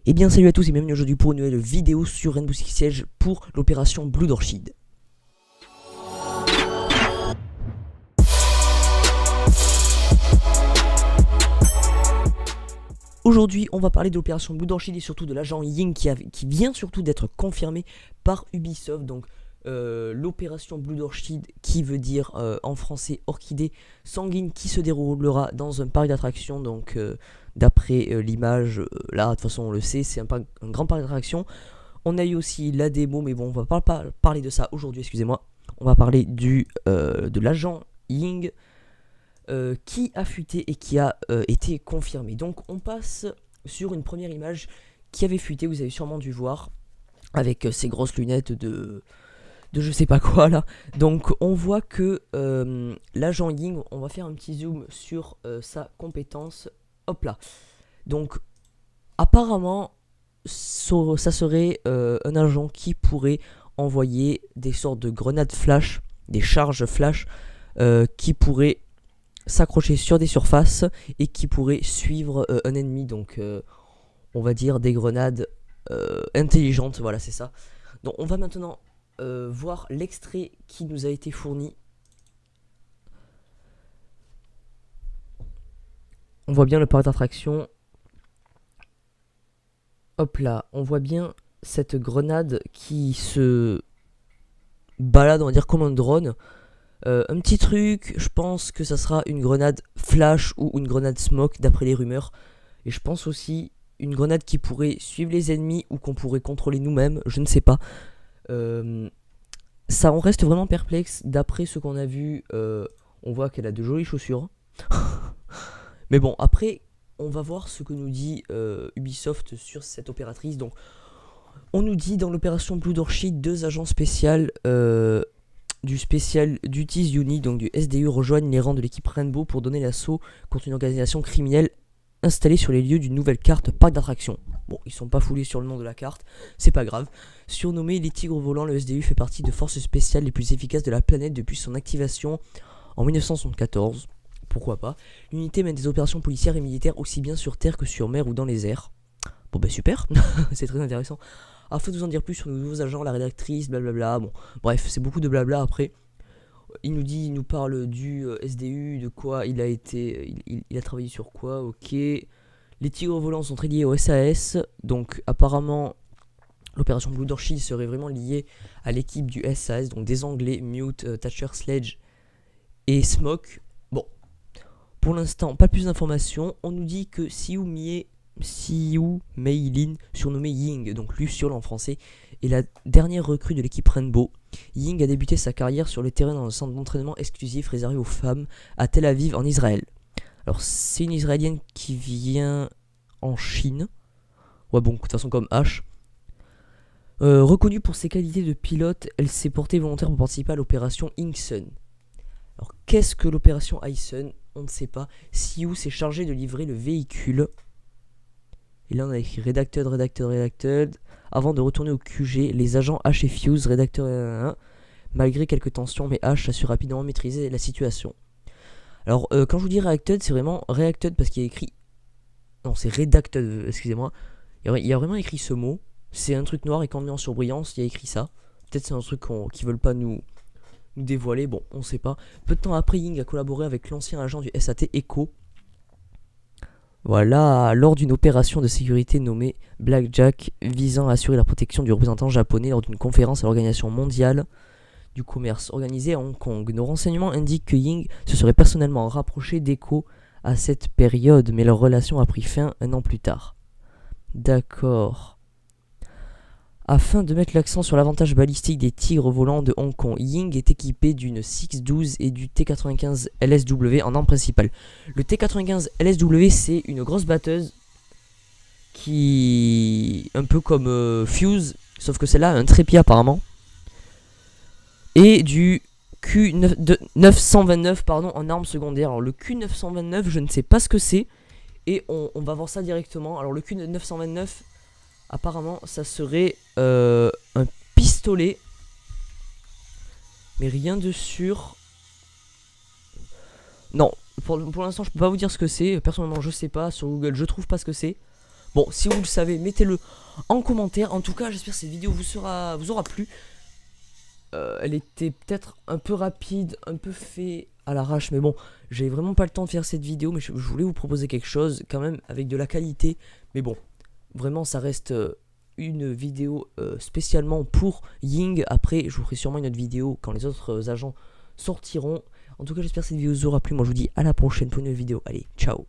Et bien salut à tous et bienvenue aujourd'hui pour une nouvelle vidéo sur Rainbow Six Siege pour l'opération Blood Orchid. Aujourd'hui on va parler de l'opération Blood Orchid et surtout de l'agent Ying qui vient surtout d'être confirmé par Ubisoft. Donc l'opération Blood Orchid qui veut dire en français orchidée sanguine, qui se déroulera dans un parc d'attractions. Donc d'après l'image, là de toute façon on le sait, c'est un grand parc d'attractions. On a eu aussi la démo, mais bon on va pas parler de ça aujourd'hui, excusez-moi. On va parler de l'agent Ying qui a fuité et qui a été confirmé. Donc on passe sur une première image qui avait fuité, vous avez sûrement dû voir, avec ces grosses lunettes de je sais pas quoi là. Donc on voit que l'agent Ying, on va faire un petit zoom sur sa compétence. Hop là. Donc apparemment ça serait un agent qui pourrait envoyer des sortes de grenades flash, des charges flash qui pourraient s'accrocher sur des surfaces et qui pourraient suivre un ennemi. Donc on va dire des grenades intelligentes, voilà c'est ça. Donc on va maintenant voir l'extrait qui nous a été fourni. On voit bien le parc d'attraction. Hop là, on voit bien cette grenade qui se balade, on va dire comme un drone. Un petit truc, je pense que ça sera une grenade flash ou une grenade smoke d'après les rumeurs. Et je pense aussi une grenade qui pourrait suivre les ennemis ou qu'on pourrait contrôler nous-mêmes, je ne sais pas. Ça on reste vraiment perplexe. D'après ce qu'on a vu, on voit qu'elle a de jolies chaussures. Mais bon, après on va voir ce que nous dit Ubisoft sur cette opératrice. Donc on nous dit dans l'opération Blood Orchid, 2 agents spéciaux du spécial Duties Unit, donc du SDU, rejoignent les rangs de l'équipe Rainbow pour donner l'assaut contre une organisation criminelle installée sur les lieux d'une nouvelle carte parc d'attraction. Bon, ils sont pas foulés sur le nom de la carte, c'est pas grave. Surnommé les Tigres Volants, le SDU fait partie de forces spéciales les plus efficaces de la planète depuis son activation en 1974. Pourquoi pas. L'unité mène des opérations policières et militaires aussi bien sur terre que sur mer ou dans les airs. Bon bah super, c'est très intéressant. Afin de vous en dire plus sur nos nouveaux agents, la rédactrice, blablabla. Bon, bref, c'est beaucoup de blabla après. Il nous parle du SDU, de quoi il a été, il a travaillé sur quoi, ok. Les Tigres Volants sont très liés au SAS, donc apparemment l'opération Blood Orchid serait vraiment liée à l'équipe du SAS, donc des Anglais, Mute, Thatcher, Sledge et Smoke. Bon, pour l'instant, pas plus d'informations. On nous dit que Siu Meilin, surnommé Ying, donc Luciole en français, est la dernière recrue de l'équipe Rainbow. Ying a débuté sa carrière sur le terrain dans un centre d'entraînement exclusif réservé aux femmes à Tel Aviv en Israël. Alors c'est une Israélienne qui vient en Chine. Ouais bon, de toute façon comme H. Reconnue pour ses qualités de pilote, elle s'est portée volontaire pour participer à l'opération Ingsun. Alors qu'est-ce que l'opération Ingsun? On ne sait pas. Siu s'est chargé de livrer le véhicule. Et là on a écrit Redacted. Avant de retourner au QG, les agents H et Fuse, rédacteur malgré quelques tensions, mais H a su rapidement maîtriser la situation. Alors quand je vous dis Reacted, c'est vraiment Reacted parce qu'il y a écrit... Non, c'est Redacted, excusez-moi. Il y a vraiment écrit ce mot. C'est un truc noir et quand on met en surbrillance, il y a écrit ça. Peut-être c'est un truc qu'ils veulent pas nous dévoiler, bon, on sait pas. Peu de temps après, Ying a collaboré avec l'ancien agent du SAT Echo. Voilà, lors d'une opération de sécurité nommée Blackjack, visant à assurer la protection du représentant japonais lors d'une conférence à l'Organisation mondiale du commerce organisée à Hong Kong. Nos renseignements indiquent que Ying se serait personnellement rapproché d'Echo à cette période, mais leur relation a pris fin 1 an plus tard. D'accord. Afin de mettre l'accent sur l'avantage balistique des Tigres Volants de Hong Kong, Ying est équipé d'une 612 et du T95 LSW en arme principale. Le T95 LSW, c'est une grosse batteuse qui... un peu comme Fuse, sauf que celle-là a un trépied apparemment. Et du Q929 en arme secondaire. Alors le Q929, je ne sais pas ce que c'est. Et on va voir ça directement. Alors le Q929... apparemment, ça serait un pistolet, mais rien de sûr. Non, pour l'instant, je peux pas vous dire ce que c'est. Personnellement, je sais pas. Sur Google, je trouve pas ce que c'est. Bon, si vous le savez, mettez-le en commentaire. En tout cas, j'espère que cette vidéo vous aura plu. Elle était peut-être un peu rapide, un peu fait à l'arrache, mais bon, j'avais vraiment pas le temps de faire cette vidéo, mais je voulais vous proposer quelque chose quand même avec de la qualité. Mais bon, vraiment, ça reste une vidéo spécialement pour Ying. Après, je vous ferai sûrement une autre vidéo quand les autres agents sortiront. En tout cas, j'espère que cette vidéo vous aura plu. Moi, je vous dis à la prochaine pour une nouvelle vidéo. Allez, ciao!